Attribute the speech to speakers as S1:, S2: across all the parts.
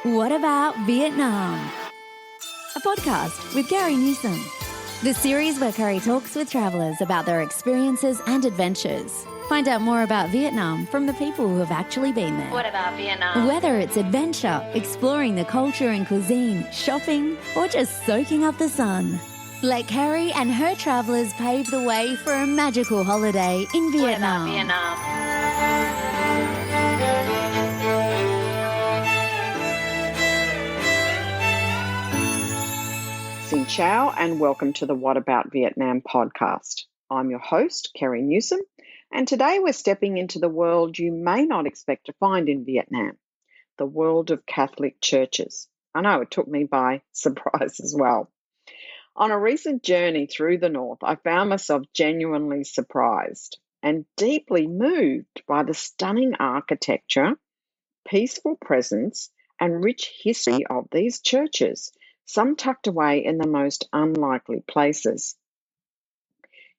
S1: What About Vietnam? A podcast with Gary Newsom. The series where Curry talks with travellers about their experiences and adventures. Find out more about Vietnam from the people who have actually been there.
S2: What about Vietnam?
S1: Whether it's adventure, exploring the culture and cuisine, shopping, or just soaking up the sun. Let Carrie and her travellers pave the way for a magical holiday in Vietnam.
S2: What about Vietnam?
S3: Xin chào and welcome to the What About Vietnam podcast. I'm your host, Kerry Newsom, and today we're stepping into the world you may not expect to find in Vietnam, the world of Catholic churches. I know it took me by surprise as well. On a recent journey through the north, I found myself genuinely surprised and deeply moved by the stunning architecture, peaceful presence, and rich history of these churches, some tucked away in the most unlikely places.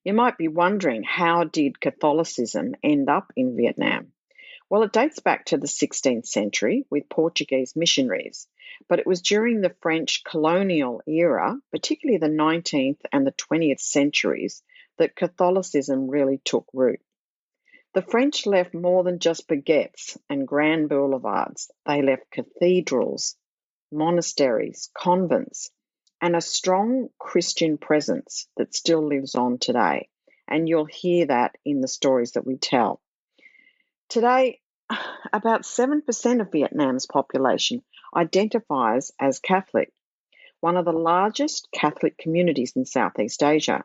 S3: You might be wondering, how did Catholicism end up in Vietnam? Well, it dates back to the 16th century with Portuguese missionaries, but it was during the French colonial era, particularly the 19th and the 20th centuries, that Catholicism really took root. The French left more than just baguettes and grand boulevards. They left cathedrals, monasteries, convents, and a strong Christian presence that still lives on today. And you'll hear that in the stories that we tell. Today, about 7% of Vietnam's population identifies as Catholic, one of the largest Catholic communities in Southeast Asia.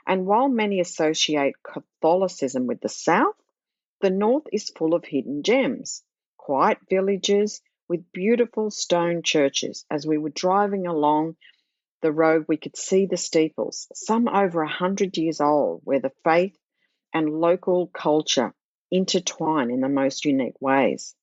S3: And while many associate Catholicism with the South, the North is full of hidden gems, quiet villages with beautiful stone churches. As we were driving along the road, we could see the steeples, some over 100 years old, where the faith and local culture intertwine in the most unique ways.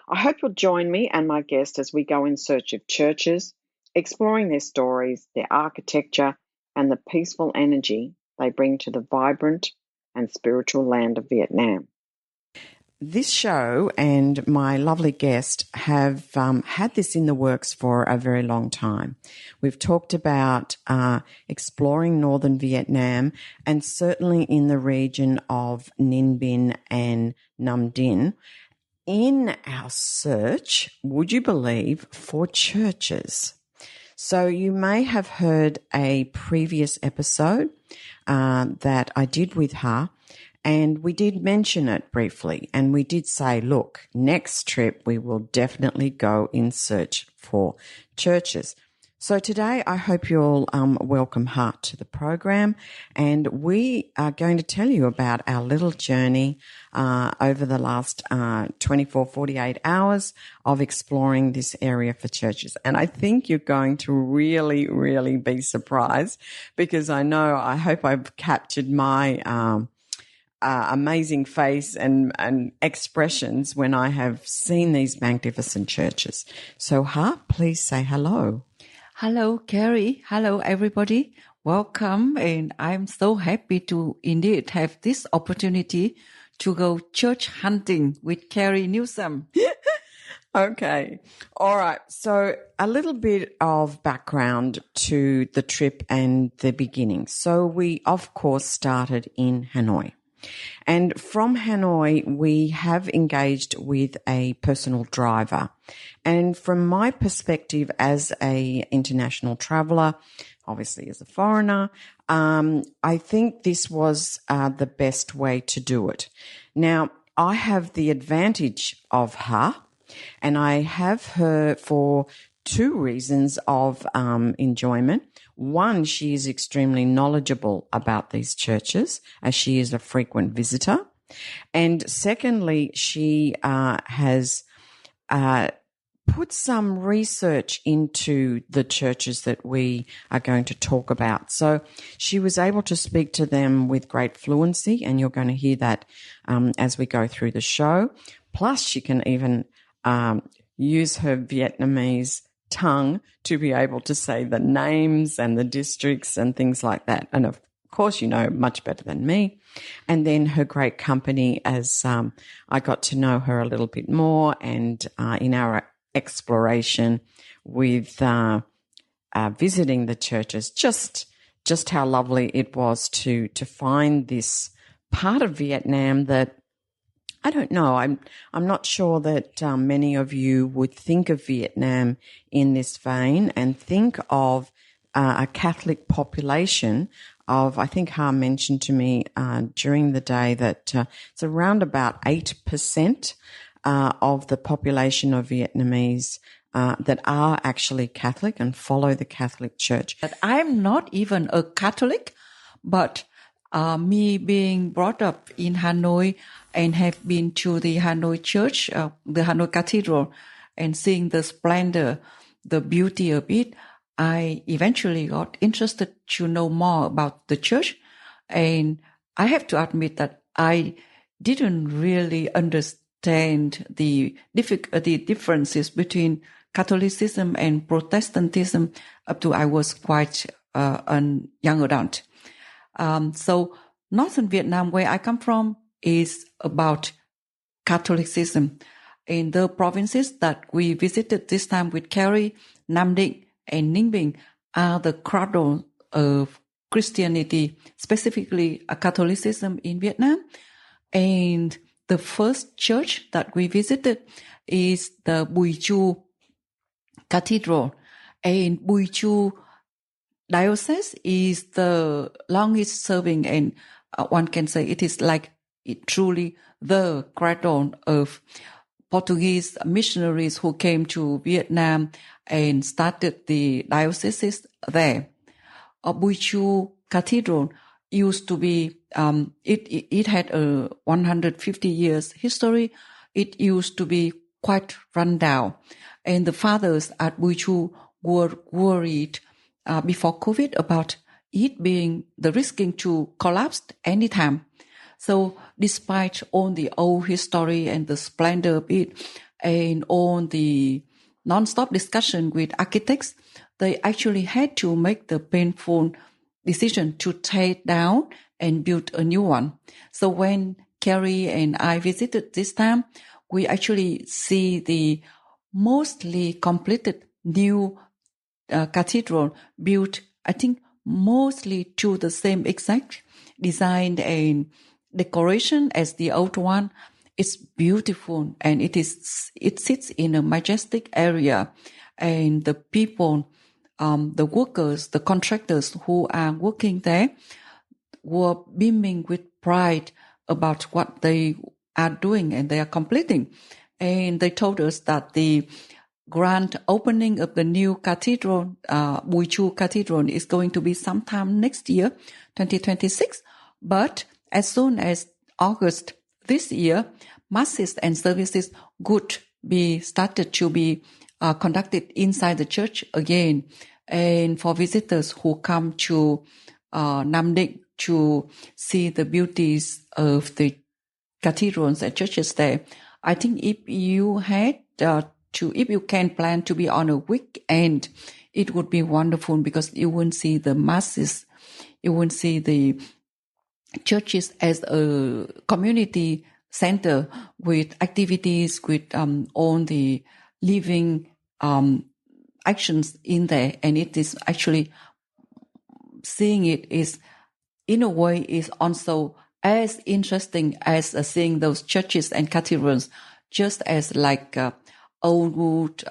S3: I hope you'll join me and my guest as we go in search of churches, exploring their stories, their architecture, and the peaceful energy they bring to the vibrant and spiritual land of Vietnam.
S4: This show and my lovely guest have had this in the works for a very long time. We've talked about exploring northern Vietnam and certainly in the region of Ninh Binh and Nam Dinh in our search, would you believe, for churches. So you may have heard a previous episode that I did with her, and we did mention it briefly, and we did say, look, next trip we will definitely go in search for churches. So today I hope you'll welcome her to the program, and we are going to tell you about our little journey over the last 48 hours of exploring this area for churches. And I think you're going to really, really be surprised, because I hope I've captured my amazing face and expressions when I have seen these magnificent churches. So, please say hello.
S5: Hello, Carrie. Hello, everybody. Welcome. And I'm so happy to indeed have this opportunity to go church hunting with Carrie Newsom.
S4: Okay. All right. So a little bit of background to the trip and the beginning. So we, of course, started in Hanoi. And from Hanoi, we have engaged with a personal driver. And from my perspective as a international traveler, obviously as a foreigner, I think this was the best way to do it. Now, I have the advantage of her, and I have her for two reasons of enjoyment. One, she is extremely knowledgeable about these churches, as she is a frequent visitor. And secondly, she has put some research into the churches that we are going to talk about. So she was able to speak to them with great fluency, and you're going to hear that as we go through the show. Plus, she can even use her Vietnamese tongue to be able to say the names and the districts and things like that. And of course, you know much better than me. And then her great company as I got to know her a little bit more, and in our exploration with visiting the churches, just how lovely it was to find this part of Vietnam that, I don't know, I'm not sure that many of you would think of Vietnam in this vein and think of a Catholic population of, I think Ha mentioned to me during the day that it's around about 8% of the population of Vietnamese that are actually Catholic and follow the Catholic Church.
S5: But I'm not even a Catholic, but me being brought up in Hanoi and have been to the Hanoi Church, the Hanoi Cathedral, and seeing the splendor, the beauty of it, I eventually got interested to know more about the church. And I have to admit that I didn't really understand the differences between Catholicism and Protestantism up to I was quite a young adult. So Northern Vietnam, where I come from, is about Catholicism. In the provinces that we visited this time with Carrie, Nam Định and Ninh Binh are the cradle of Christianity, specifically Catholicism in Vietnam. And the first church that we visited is the Bùi Chu Cathedral. And Bùi Chu Diocese is the longest serving, and one can say it is like truly the cradle of Portuguese missionaries who came to Vietnam and started the dioceses there. Bùi Chu Cathedral used to be, it had a 150 years history. It used to be quite run down. And the fathers at Bùi Chu were worried before COVID about it being the risking to collapse anytime. So despite all the old history and the splendor of it and all the non-stop discussion with architects, they actually had to make the painful decision to tear down and build a new one. So when Carrie and I visited this time, we actually see the mostly completed new cathedral built, I think, mostly to the same exact design and decoration as the old one. It's beautiful, and it sits in a majestic area, and the people, the workers, the contractors who are working there were beaming with pride about what they are doing and they are completing. And they told us that the grand opening of the new cathedral, Bùi Chu Cathedral, is going to be sometime next year, 2026. But as soon as August this year, masses and services could be started to be conducted inside the church again. And for visitors who come to Nam Định to see the beauties of the cathedrals and churches there, I think if you had if you can plan to be on a weekend, it would be wonderful, because you won't see the masses, you won't see the churches as a community center with activities, with all the living actions in there. And it is actually, seeing it is, in a way, is also as interesting as seeing those churches and cathedrals, just as like old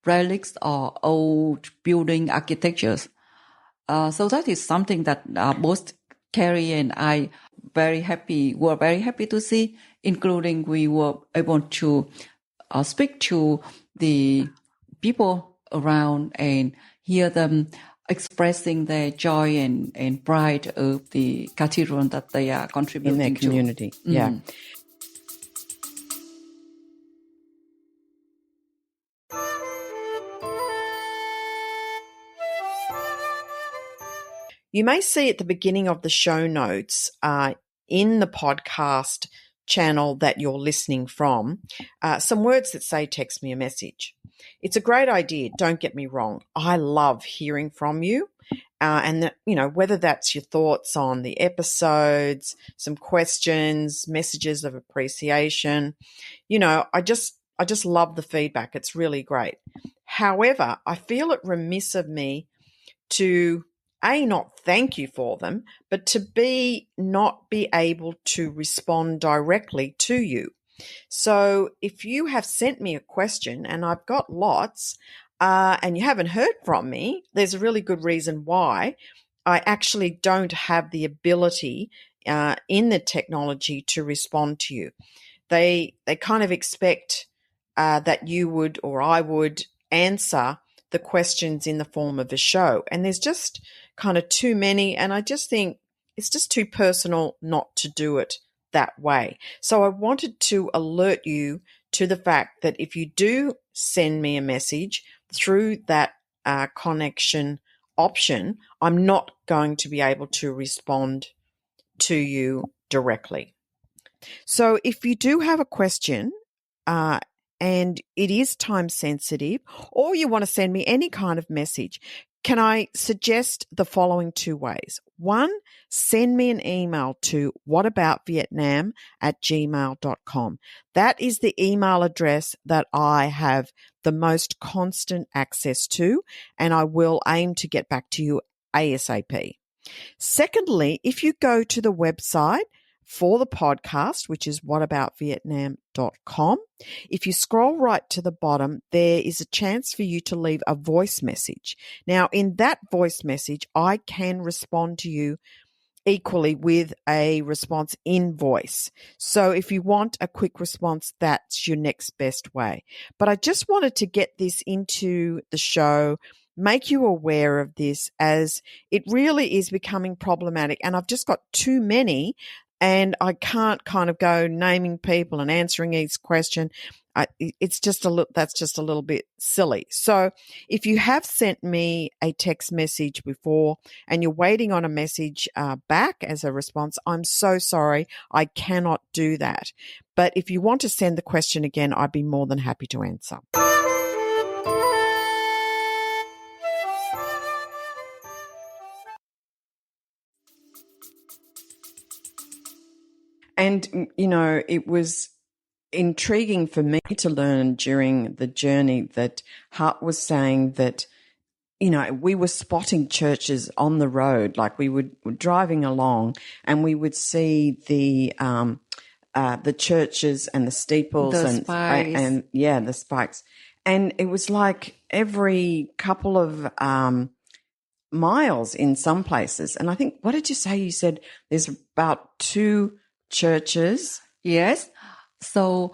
S5: relics or old building architectures. So that is something that both Carrie and I were very happy to see, including we were able to speak to the people around and hear them expressing their joy and pride of the cathedral that they are contributing
S4: in their community.
S5: To.
S4: Yeah. You may see at the beginning of the show notes in the podcast channel that you're listening from some words that say text me a message. It's a great idea, don't get me wrong. I love hearing from you, and whether that's your thoughts on the episodes, some questions, messages of appreciation. I I just love the feedback. It's really great. However, I feel it remiss of me to not thank you for them, but to not be able to respond directly to you. So if you have sent me a question, and I've got lots, and you haven't heard from me, there's a really good reason why. I actually don't have the ability in the technology to respond to you. They kind of expect that you would or I would answer the questions in the form of a show. And there's just kind of too many, and I just think it's just too personal not to do it that way. So I wanted to alert you to the fact that if you do send me a message through that connection option, I'm not going to be able to respond to you directly. So if you do have a question, and it is time sensitive, or you want to send me any kind of message, can I suggest the following 2 ways? 1, send me an email to whataboutvietnam@gmail.com. That is the email address that I have the most constant access to, and I will aim to get back to you ASAP. Secondly, if you go to the website for the podcast, which is whataboutvietnam.com, if you scroll right to the bottom, there is a chance for you to leave a voice message. Now, in that voice message, I can respond to you equally with a response in voice. So if you want a quick response, that's your next best way. But I just wanted to get this into the show, make you aware of this, as it really is becoming problematic. And I've just got too many, and I can't kind of go naming people and answering each question. That's just a little bit silly. So if you have sent me a text message before and you're waiting on a message back as a response, I'm so sorry. I cannot do that. But if you want to send the question again, I'd be more than happy to answer. And, it was intriguing for me to learn during the journey that Hart was saying that, we were spotting churches on the road, like we were driving along and we would see the churches and the steeples
S5: The
S4: and
S5: spires.
S4: the spikes. And it was like every couple of miles in some places. And I think, what did you say? You said there's about 2 churches.
S5: Yes. So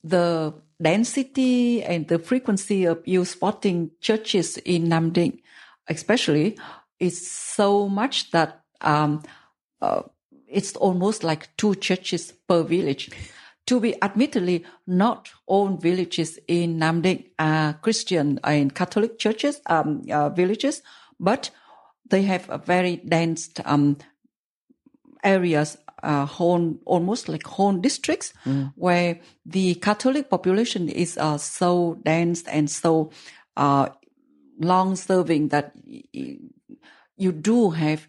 S5: the density and the frequency of you spotting churches in Nam Dinh, especially, is so much that it's almost like 2 churches per village. To be admittedly, not all villages in Nam Dinh are Christian and Catholic churches, villages, but they have a very dense areas, almost like whole districts, where the Catholic population is so dense and so long-serving that you do have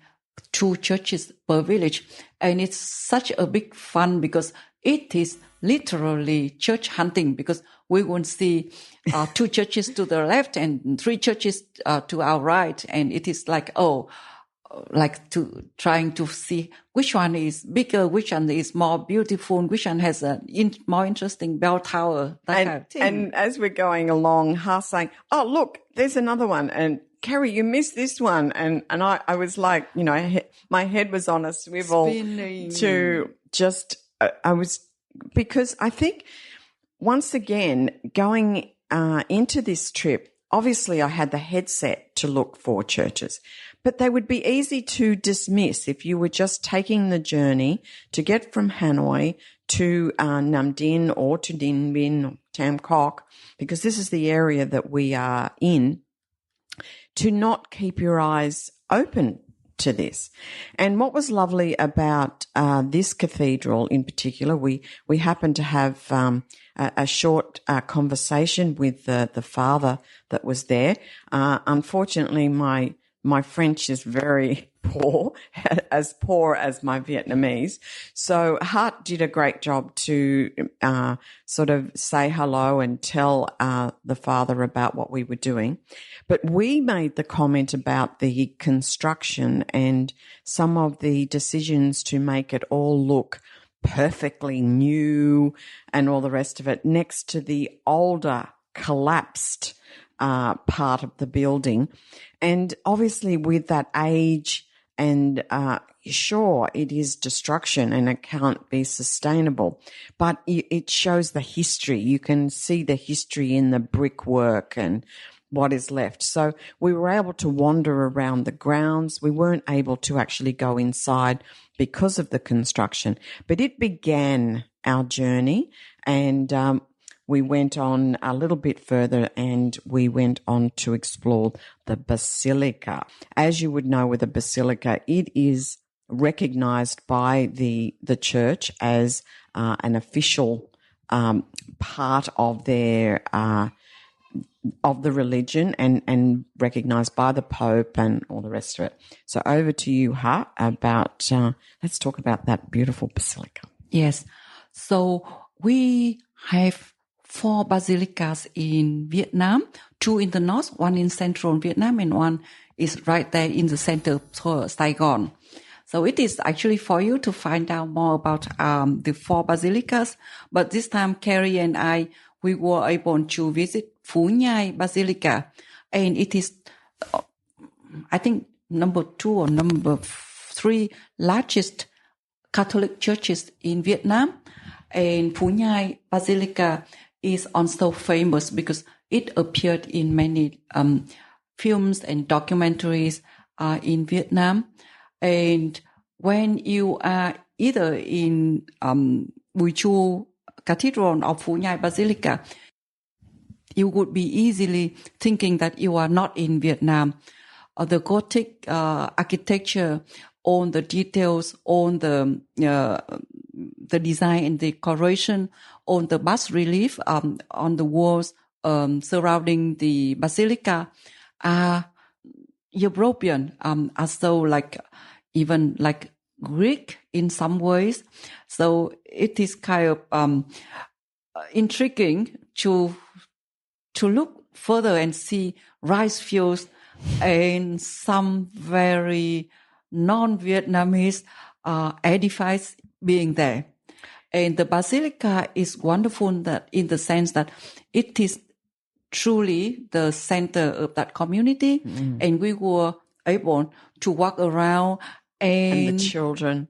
S5: 2 churches per village. And it's such a big fun because it is literally church hunting, because we won't see 2 churches to the left and 3 churches to our right. And it is like, trying to see which one is bigger, which one is more beautiful, which one has a more interesting bell tower, that kind of thing.
S4: And as we're going along, Ha's saying, "Oh, look, there's another one." And Carrie, you missed this one. And I was like, my head was on a swivel.
S5: Spinning.
S4: To just, because I think once again, going into this trip, obviously I had the headset to look for churches, but they would be easy to dismiss if you were just taking the journey to get from Hanoi to Nam Dinh or to Ninh Binh or Tam Kok, because this is the area that we are in, to not keep your eyes open to this. And what was lovely about this cathedral in particular, we happened to have a short conversation with the father that was there. Unfortunately, my my French is very poor as my Vietnamese. So Hart did a great job to sort of say hello and tell the father about what we were doing. But we made the comment about the construction and some of the decisions to make it all look perfectly new and all the rest of it next to the older collapsed part of the building. And obviously with that age and sure, it is destruction and it can't be sustainable, but it shows the history. You can see the history in the brickwork and what is left. So we were able to wander around the grounds. We weren't able to actually go inside because of the construction, but it began our journey, and we went on a little bit further and we went on to explore the Basilica. As you would know with a Basilica, it is recognized by the church as an official part of their of the religion and recognized by the Pope and all the rest of it. So over to you, Ha, about let's talk about that beautiful basilica.
S5: Yes. So we have 4 basilicas in Vietnam, 2 in the north, 1 in central Vietnam, and 1 is right there in the center of Saigon. So it is actually for you to find out more about the 4 basilicas. But this time, Carrie and I, we were able to visit Phu Nhai Basilica. And it is, I think, number 2 or number 3 largest Catholic churches in Vietnam. And Phu Nhai Basilica is also famous because it appeared in many films and documentaries in Vietnam. And when you are either in Bùi Chu Cathedral or Phu Nhai Basilica, you would be easily thinking that you are not in Vietnam. The Gothic architecture, all the details, all the design and decoration, on the bas relief on the walls surrounding the basilica are European, are so like even like Greek in some ways. So it is kind of intriguing to look further and see rice fields and some very non-Vietnamese edifices being there. And the basilica is wonderful that in the sense that it is truly the center of that community. And we were able to walk around and
S4: the children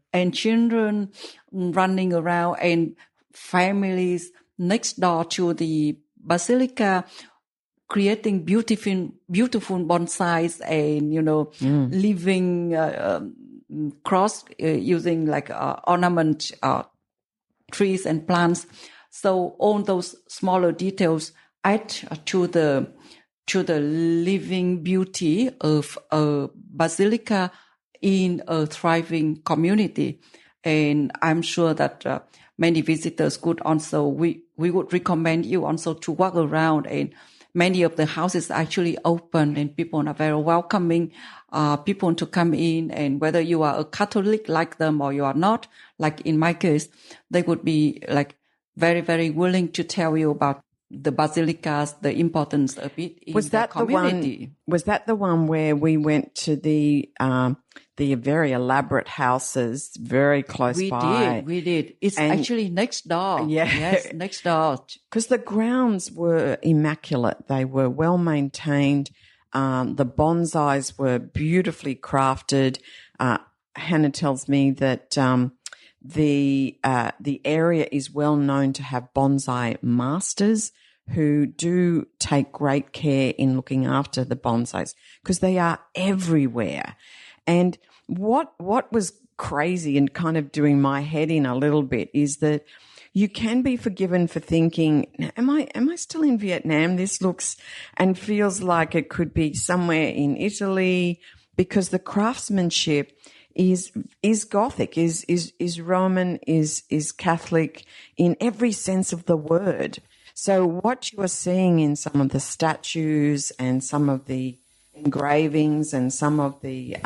S5: running around, and families next door to the basilica creating beautiful bonsais and living cross using like ornament trees and plants. So all those smaller details add to the living beauty of a basilica in a thriving community. And I'm sure that many visitors could also, we would recommend you also to walk around, and many of the houses are actually open and people are very welcoming, people to come in, and whether you are a Catholic like them or you are not, like in my case, they would be like very, very willing to tell you about the basilicas, the importance of it in the community.
S4: Was that the one where we went to the very elaborate houses very close by?
S5: We did. It's actually next door.
S4: Yeah.
S5: Yes, next door.
S4: Because the grounds were immaculate. They were well maintained. The bonsais were beautifully crafted. Hannah tells me that the area is well known to have bonsai masters who do take great care in looking after the bonsais because they are everywhere. And what was crazy and kind of doing my head in a little bit is that you can be forgiven for thinking, am I still in Vietnam? This looks and feels like it could be somewhere in Italy, because the craftsmanship is Gothic, is Roman, is Catholic in every sense of the word. So what you are seeing in some of the statues and some of the engravings and some of the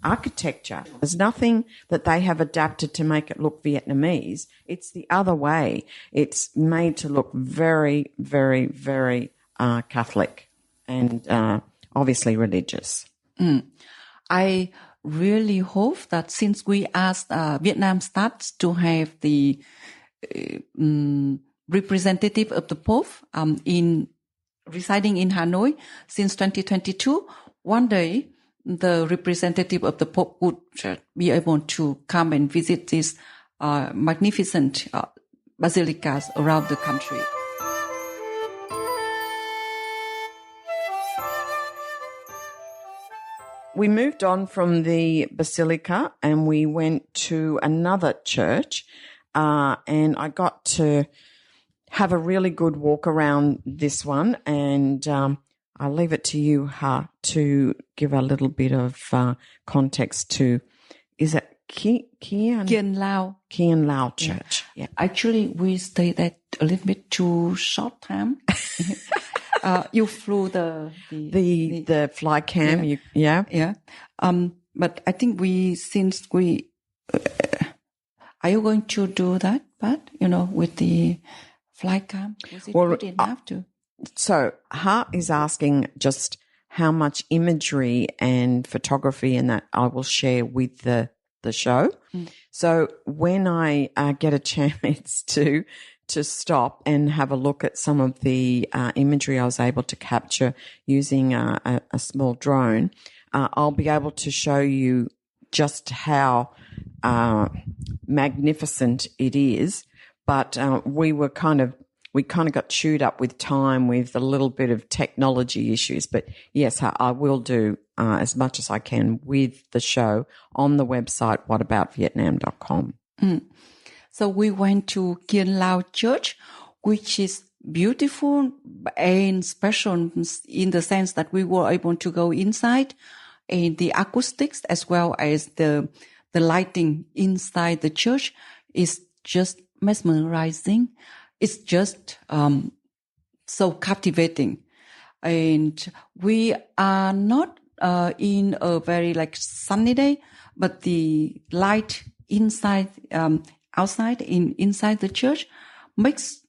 S4: architecture. There's nothing that they have adapted to make it look Vietnamese. It's the other way. It's made to look very, very, very Catholic and obviously religious.
S5: I really hope that since Vietnam starts to have the representative of the Pope residing in Hanoi since 2022, one day the representative of the Pope would be able to come and visit these magnificent basilicas around the country.
S4: We moved on from the Basilica and we went to another church, and I got to have a really good walk around this one, and I'll leave it to you, Ha, to give a little bit of context to, is it
S5: Kien Lao.
S4: Kien Lao Church?
S5: Yeah. Actually, we stayed there a little bit too short time. You flew the
S4: fly cam,
S5: yeah. But I think are you going to do that? But with the fly cam, was it good enough to?
S4: So Ha is asking just how much imagery and photography and that I will share with the show. So when I get a chance to stop and have a look at some of the imagery I was able to capture using a small drone, I'll be able to show you just how magnificent it is. But we kind of got chewed up with time with a little bit of technology issues. But yes, I will do as much as I can with the show on the website whataboutvietnam.com.
S5: So we went to Kien Lao Church, which is beautiful and special in the sense that we were able to go inside, and the acoustics as well as the lighting inside the church is just mesmerizing. It's just so captivating. And we are not in a very sunny day, but the light inside inside the church makes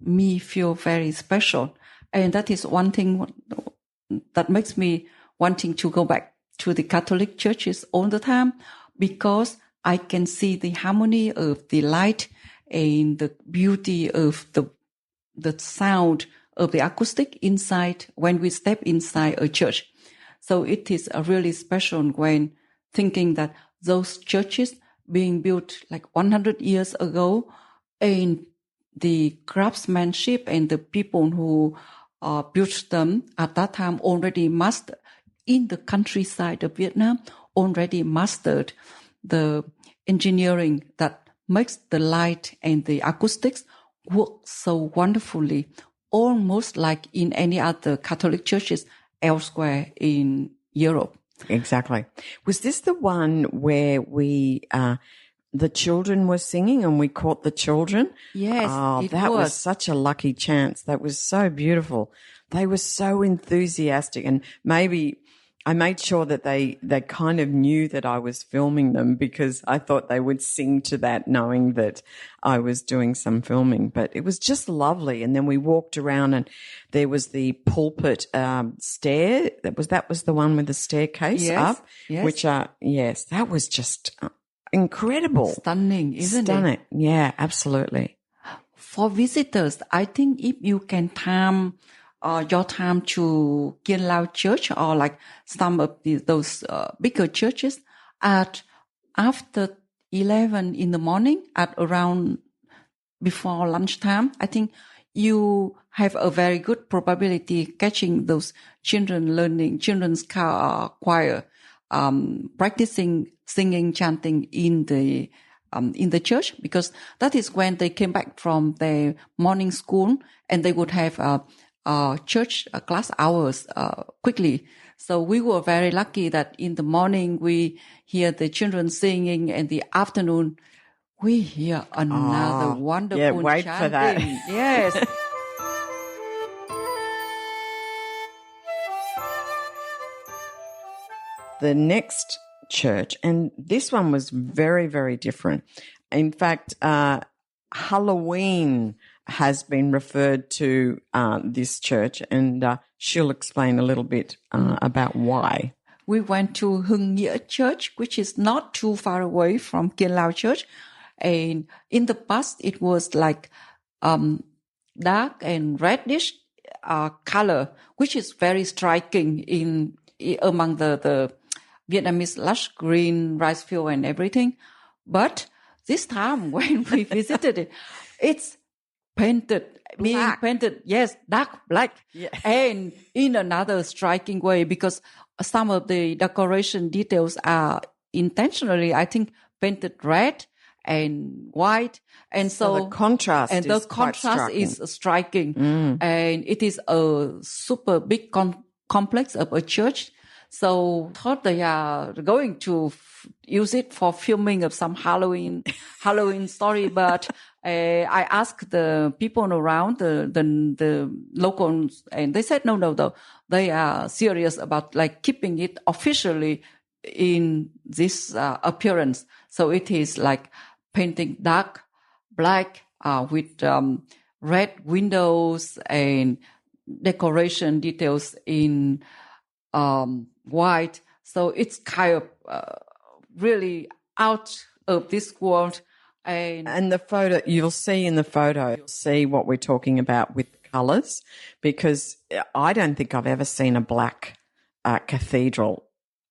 S5: me feel very special. And that is one thing that makes me wanting to go back to the Catholic churches all the time, because I can see the harmony of the light and the beauty of the sound of the acoustic inside when we step inside a church. So it is really special when thinking that those churches being built 100 years ago, and the craftsmanship and the people who built them at that time already mastered in the countryside of Vietnam, already mastered the engineering that makes the light and the acoustics work so wonderfully, almost like in any other Catholic churches elsewhere in Europe.
S4: Exactly. Was this the one where we, the children were singing and we caught the children?
S5: Yes.
S4: Oh, that was such a lucky chance. That was so beautiful. They were so enthusiastic, and maybe I made sure that they kind of knew that I was filming them, because I thought they would sing to that knowing that I was doing some filming. But it was just lovely. And then we walked around and there was the pulpit stair. That was the one with the staircase up.
S5: Yes.
S4: Which that was just incredible.
S5: Stunning, isn't it?
S4: Stunning. Yeah, absolutely.
S5: For visitors, I think if you can time your time to Kien Lao Church or some of those bigger churches at after 11 in the morning, at around before lunchtime, I think you have a very good probability catching those children's choir, practicing singing, chanting in the church, because that is when they came back from their morning school and they would have church class hours quickly. So we were very lucky that in the morning we hear the children singing, and the afternoon we hear another wonderful
S4: wait
S5: chanting.
S4: for that. the next church, and this one was very, very different. In fact, Halloween has been referred to this church, and she'll explain a little bit about why.
S5: We went to Hưng Nghĩa Church, which is not too far away from Kiên Lao Church. And in the past, it was like dark and reddish color, which is very striking among the Vietnamese lush green rice field and everything. But this time when we visited it, it's painted, being painted, yes, dark black. Yeah. And in another striking way, because some of the decoration details are intentionally, I think, painted red and white. And so
S4: the contrast
S5: is striking. And it is a super big complex of a church. So thought they are going to use it for filming of some Halloween story. But I asked the people around, the locals, and they said, no, they are serious about like keeping it officially in this appearance. So it is like painting dark black with red windows and decoration details in white. So it's kind of really out of this world.
S4: And the photo, you'll see what we're talking about with colours, because I don't think I've ever seen a black cathedral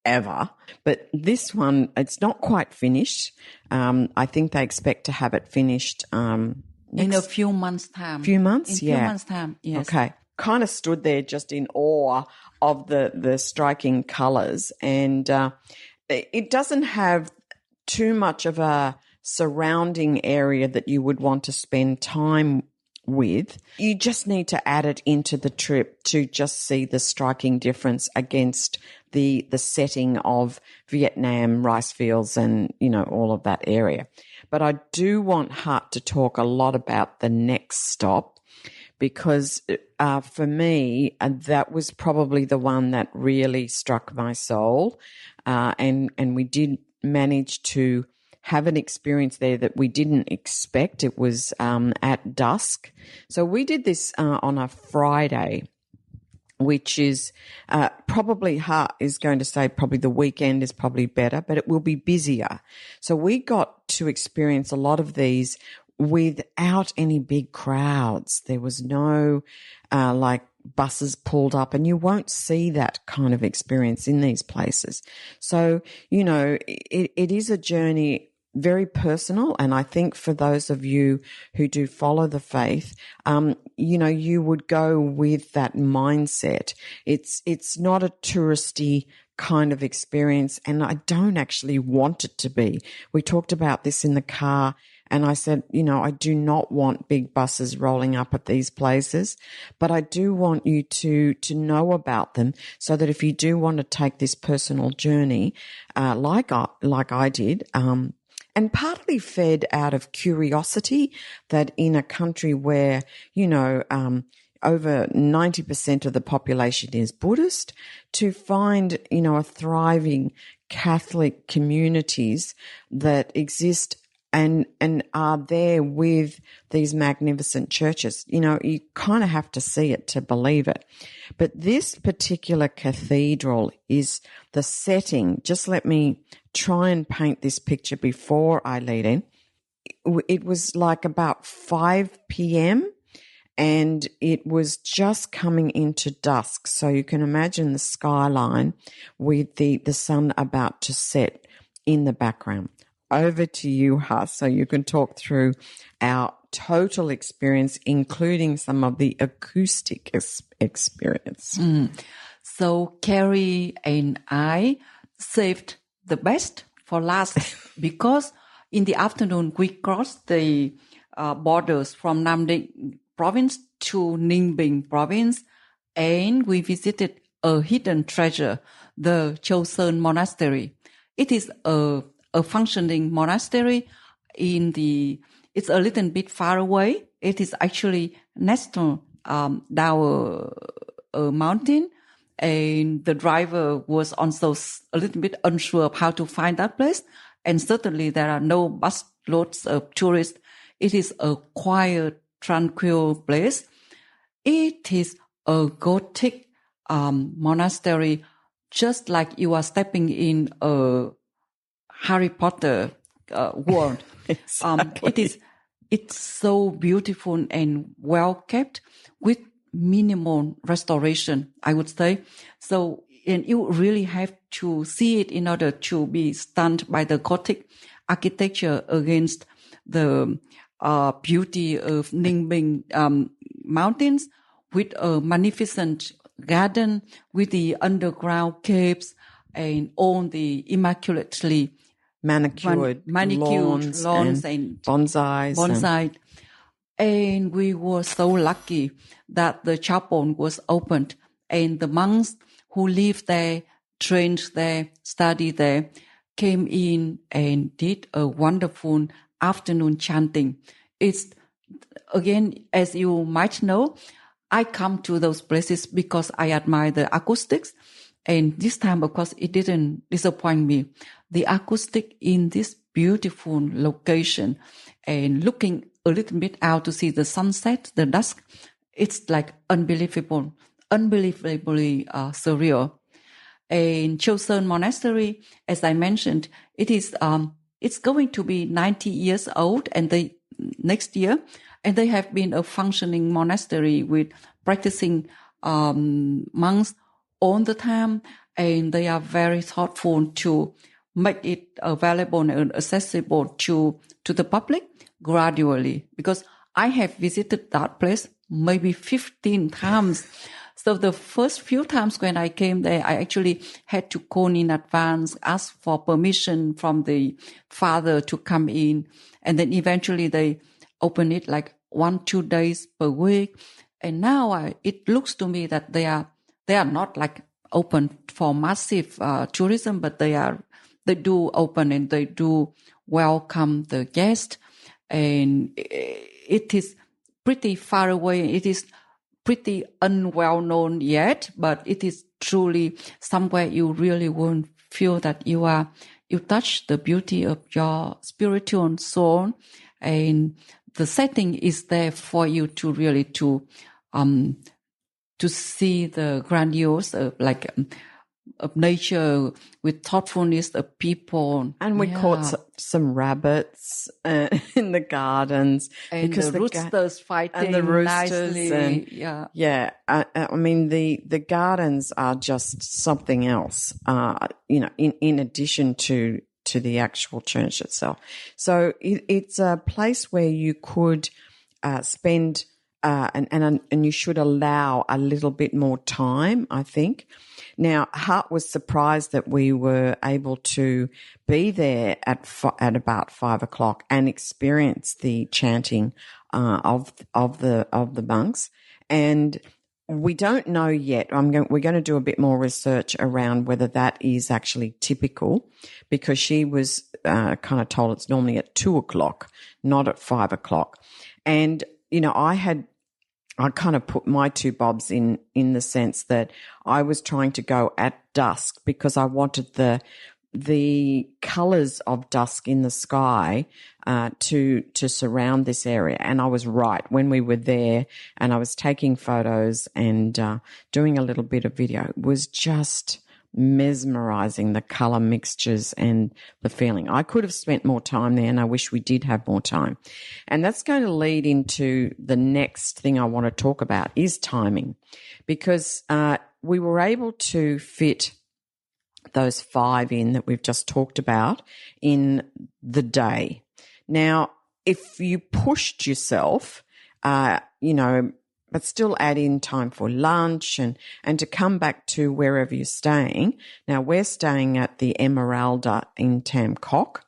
S4: ever. But this one, it's not quite finished. I think they expect to have it finished
S5: in a few months' time.
S4: Few months?
S5: In a few months' time, yes.
S4: Okay. Kind of stood there just in awe of the striking colours, and it doesn't have too much of a surrounding area that you would want to spend time with. You just need to add it into the trip to just see the striking difference against the setting of Vietnam, rice fields, and, all of that area. But I do want Hart to talk a lot about the next stop, because for me, that was probably the one that really struck my soul. And we did manage to have an experience there that we didn't expect. It was at dusk. So we did this on a Friday, which is probably Hart is going to say probably the weekend is probably better, but it will be busier. So we got to experience a lot of these without any big crowds. There was no like buses pulled up, and you won't see that kind of experience in these places. So, it is a journey, very personal. And I think for those of you who do follow the faith, you would go with that mindset. It's not a touristy kind of experience, and I don't actually want it to be. We talked about this in the car, and I said, I do not want big buses rolling up at these places, but I do want you to know about them, so that if you do want to take this personal journey, like I did, and partly fed out of curiosity that in a country where, over 90% of the population is Buddhist, to find, a thriving Catholic communities that exist and are there with these magnificent churches. You kind of have to see it to believe it. But this particular cathedral is the setting. Just let me try and paint this picture before I lead in. It was like about 5 p.m. and it was just coming into dusk. So you can imagine the skyline with the sun about to set in the background. Over to you, Huss, so you can talk through our total experience, including some of the acoustic experience.
S5: So Carrie and I saved the best for last because in the afternoon we crossed the borders from Nam Định province to Ninh Binh province, and we visited a hidden treasure, the Chau Son Monastery. It is a functioning monastery it's a little bit far away. It is actually next to down a mountain, and the driver was also a little bit unsure of how to find that place. And certainly there are no bus loads of tourists. It is a quiet, tranquil place. It is a Gothic monastery, just like you are stepping in a Harry Potter world.
S4: Exactly.
S5: It's so beautiful and well kept with minimal restoration, I would say. So, and you really have to see it in order to be stunned by the Gothic architecture against the beauty of Ninh Binh mountains, with a magnificent garden, with the underground caves and all the immaculately
S4: Manicured lawns and bonsais.
S5: And we were so lucky that the chapel was opened, and the monks who lived there, trained there, studied there, came in and did a wonderful afternoon chanting. It's, again, as you might know, I come to those places because I admire the acoustics. And this time, of course, it didn't disappoint me. The acoustic in this beautiful location and looking a little bit out to see the sunset, the dusk, it's like unbelievably surreal. And Chau Son Monastery, as I mentioned, it's going to be 90 years old and next year, and they have been a functioning monastery with practicing monks all the time, and they are very thoughtful to make it available and accessible to the public gradually. Because I have visited that place maybe 15 times. So the first few times when I came there, I actually had to call in advance, ask for permission from the father to come in. And then eventually they open it like 1-2 days per week. And now it looks to me that they are not like open for massive tourism, but they do open and they do welcome the guest. And it is pretty far away. It is pretty unwell known yet, but it is truly somewhere you really won't feel that you touch the beauty of your spiritual soul, and the setting is there for you to really to see the grandiose of nature with thoughtfulness of people.
S4: And we caught some rabbits in the gardens.
S5: And because the roosters fighting
S4: and the roosters
S5: nicely.
S4: And, I mean, the gardens are just something else, in addition to the actual church itself. So it's a place where you could spend and you should allow a little bit more time, I think. Now, Hart was surprised that we were able to be there at about 5 o'clock and experience the chanting of the monks. And we don't know yet. We're going to do a bit more research around whether that is actually typical, because she was kind of told it's normally at 2 o'clock, not at 5 o'clock. And I kind of put my two bobs in the sense that I was trying to go at dusk because I wanted the colours of dusk in the sky to surround this area. And I was right. When we were there and I was taking photos and doing a little bit of video, it was just mesmerizing, the color mixtures and the feeling. I could have spent more time there, and I wish we did have more time. And that's going to lead into the next thing I want to talk about is timing, because we were able to fit those 5 in that we've just talked about in the day. Now, if you pushed yourself, but still add in time for lunch and to come back to wherever you're staying. Now, we're staying at the Emeralda in Tam Cock,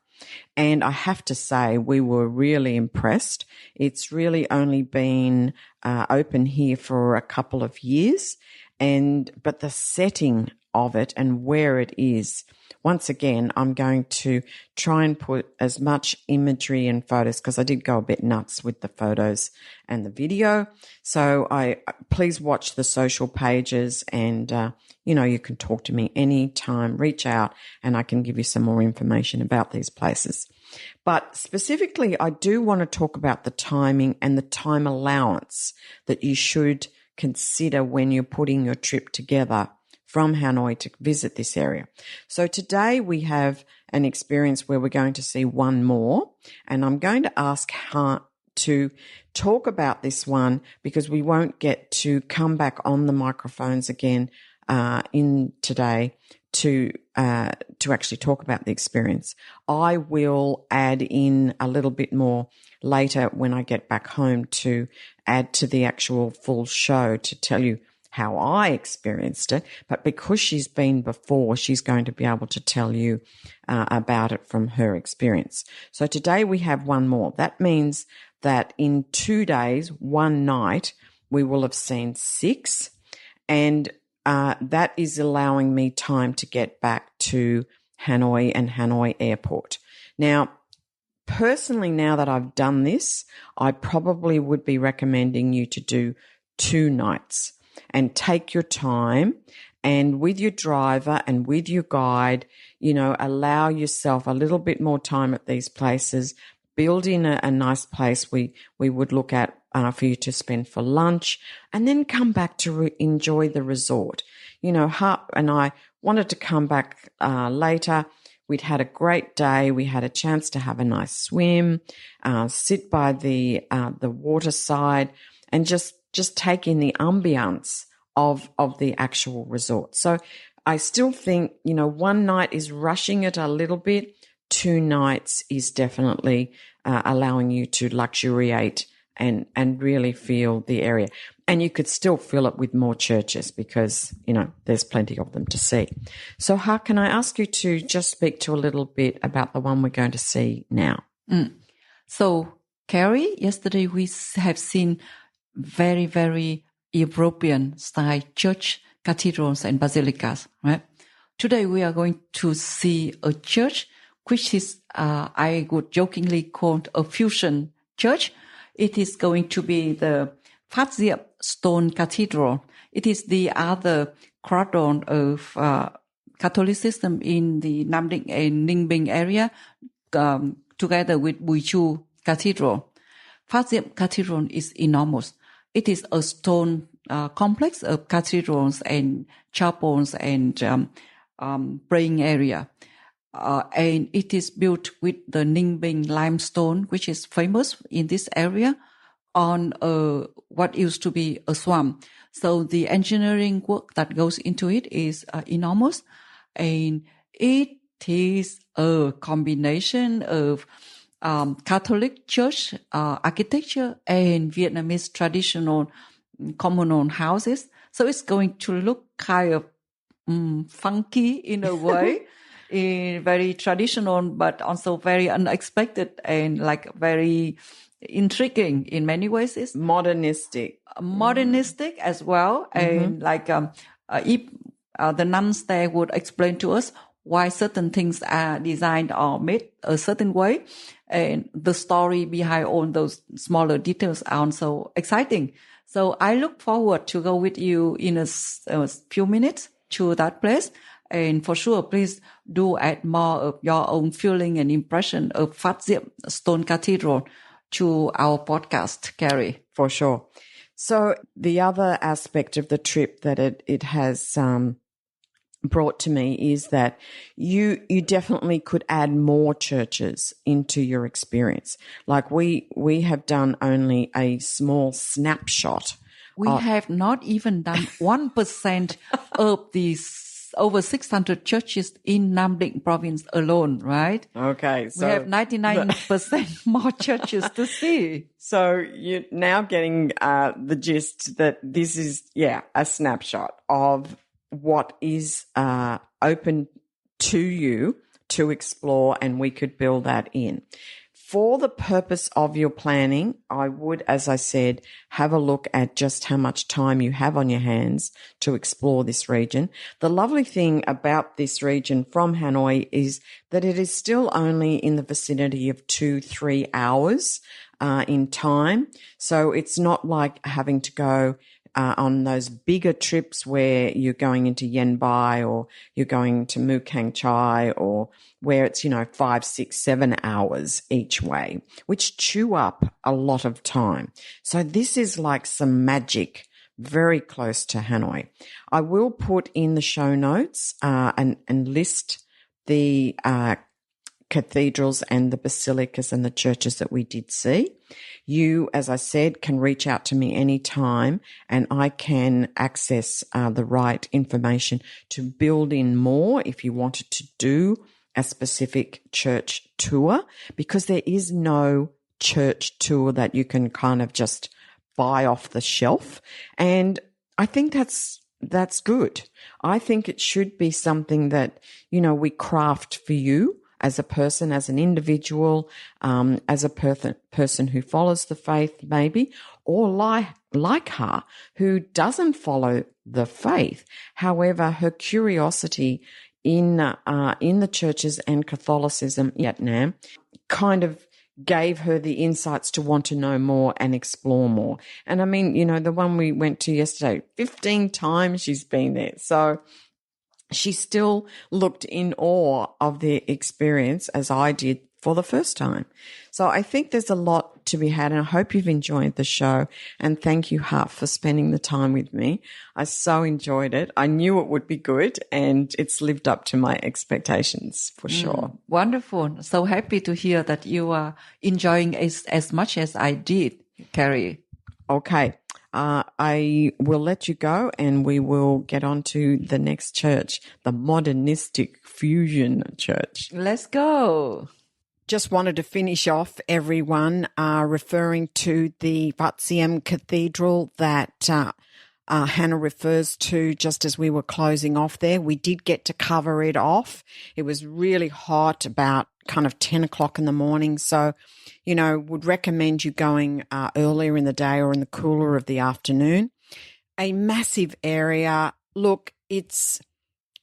S4: and I have to say we were really impressed. It's really only been open here for a couple of years, but the setting of it and where it is. Once again, I'm going to try and put as much imagery and photos, because I did go a bit nuts with the photos and the video. So please watch the social pages, and you can talk to me anytime, reach out, and I can give you some more information about these places. But specifically, I do want to talk about the timing and the time allowance that you should consider when you're putting your trip together from Hanoi to visit this area. So today we have an experience where we're going to see one more, and I'm going to ask her to talk about this one because we won't get to come back on the microphones again in today to actually talk about the experience. I will add in a little bit more later when I get back home to add to the actual full show to tell you how I experienced it. But because she's been before, she's going to be able to tell you about it from her experience. So today we have one more. That means that in 2 days, 1 night, we will have seen 6, and that is allowing me time to get back to Hanoi and Hanoi Airport. Now, personally, now that I've done this, I probably would be recommending you to do 2 nights and take your time, and with your driver and with your guide, allow yourself a little bit more time at these places. Build in a nice place we would look at for you to spend for lunch, and then come back to enjoy the resort. Harp and I wanted to come back later. We'd had a great day. We had a chance to have a nice swim, sit by the waterside, and just take in the ambience of the actual resort. So I still think, 1 night is rushing it a little bit. 2 nights is definitely allowing you to luxuriate and really feel the area. And you could still fill it with more churches because, there's plenty of them to see. So, Ha, can I ask you to just speak to a little bit about the one we're going to see now?
S5: So, Carrie, yesterday we have seen very, very European style church, cathedrals and basilicas, right? Today we are going to see a church which is, I would jokingly call a fusion church. It is going to be the Phát Diệm Stone Cathedral. It is the other cradle of Catholicism in the Nam Định and Ninh Binh area, together with Bùi Chu Cathedral. Phát Diệm Cathedral is enormous. It is a stone complex of cathedrals and chapels and praying area. And it is built with the Ninh Binh limestone, which is famous in this area, on what used to be a swamp. So the engineering work that goes into it is enormous, and it is a combination of Catholic church architecture and Vietnamese traditional communal houses. So it's going to look kind of funky in a way. Very traditional, but also very unexpected and like very intriguing in many ways. It's modernistic as well. And like if the nuns there would explain to us why certain things are designed or made a certain way, and the story behind all those smaller details are also exciting. So I look forward to go with you in a few minutes to that place. And for sure, please do add more of your own feeling and impression of Phát Diệm Stone Cathedral to our podcast, Carrie.
S4: For sure. So the other aspect of the trip that it has brought to me is that you definitely could add more churches into your experience. Like we have done only a small snapshot.
S5: We have not even done 1% of these over 600 churches in Nam Định province alone, right?
S4: Okay. So
S5: we have 99% more churches to see.
S4: So you're now getting the gist that this is, a snapshot of what is open to you to explore, and we could build that in. For the purpose of your planning, I would, as I said, have a look at just how much time you have on your hands to explore this region. The lovely thing about this region from Hanoi is that it is still only in the vicinity of 2-3 hours in time. So it's not like having to go on those bigger trips where you're going into Yen Bai or you're going to Mu Kang Chai, or where it's, 5, 6, 7 hours each way, which chew up a lot of time. So this is like some magic very close to Hanoi. I will put in the show notes and list the cathedrals and the basilicas and the churches that we did see. You, as I said, can reach out to me anytime and I can access the right information to build in more if you wanted to do a specific church tour, because there is no church tour that you can kind of just buy off the shelf. And I think that's good. I think it should be something that, we craft for you as a person, as an individual, as a person who follows the faith maybe, or like her, who doesn't follow the faith. However, her curiosity in the churches and Catholicism in Vietnam kind of gave her the insights to want to know more and explore more. And I mean, the one we went to yesterday, 15 times she's been there. So she still looked in awe of the experience as I did for the first time. So I think there's a lot to be had, and I hope you've enjoyed the show. And thank you, Huff, for spending the time with me. I so enjoyed it. I knew it would be good, and it's lived up to my expectations for sure.
S5: Wonderful. So happy to hear that you are enjoying as much as I did, Carrie.
S4: Okay. I will let you go and we will get on to the next church, the modernistic fusion church.
S5: Let's go.
S4: Just wanted to finish off, everyone, referring to the Wat Siem Cathedral that Hannah refers to just as we were closing off there. We did get to cover it off. It was really hot, about kind of 10 o'clock in the morning. So, would recommend you going earlier in the day or in the cooler of the afternoon. A massive area. Look, it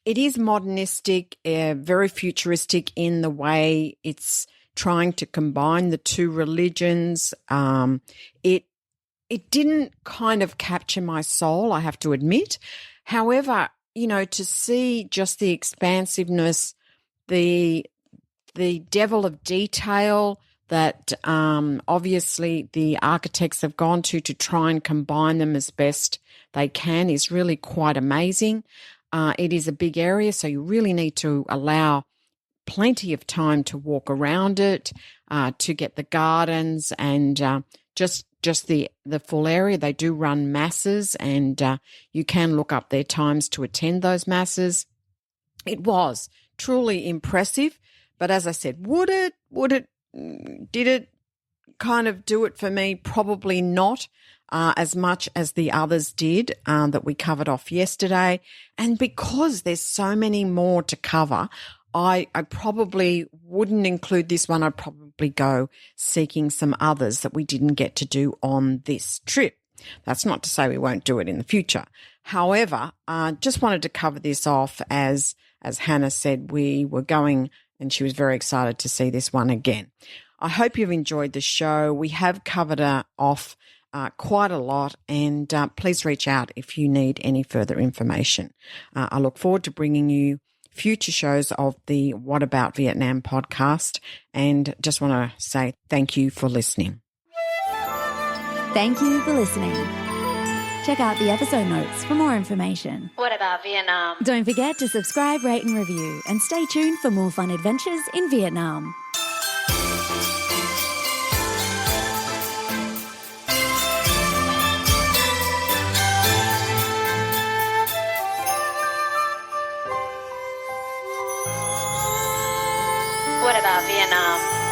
S4: is modernistic, very futuristic in the way it's trying to combine the two religions. It didn't kind of capture my soul, I have to admit. However, to see just the expansiveness, the level of detail that obviously the architects have gone to try and combine them as best they can is really quite amazing. It is a big area, so you really need to allow plenty of time to walk around it, to get the gardens and just the full area. They do run masses, and you can look up their times to attend those masses. It was truly impressive, but as I said, did it kind of do it for me? Probably not as much as the others did that we covered off yesterday. And because there's so many more to cover, I probably wouldn't include this one. I'd probably go seeking some others that we didn't get to do on this trip. That's not to say we won't do it in the future. However, just wanted to cover this off as Hannah said, we were going and she was very excited to see this one again. I hope you've enjoyed the show. We have covered off quite a lot, and please reach out if you need any further information. I look forward to bringing you future shows of the What About Vietnam podcast, and just want to say thank you for listening.
S1: Thank you for listening. Check out the episode notes for more information.
S2: What about Vietnam?
S1: Don't forget to subscribe, rate and review, and stay tuned for more fun adventures in Vietnam.
S2: What about Vietnam?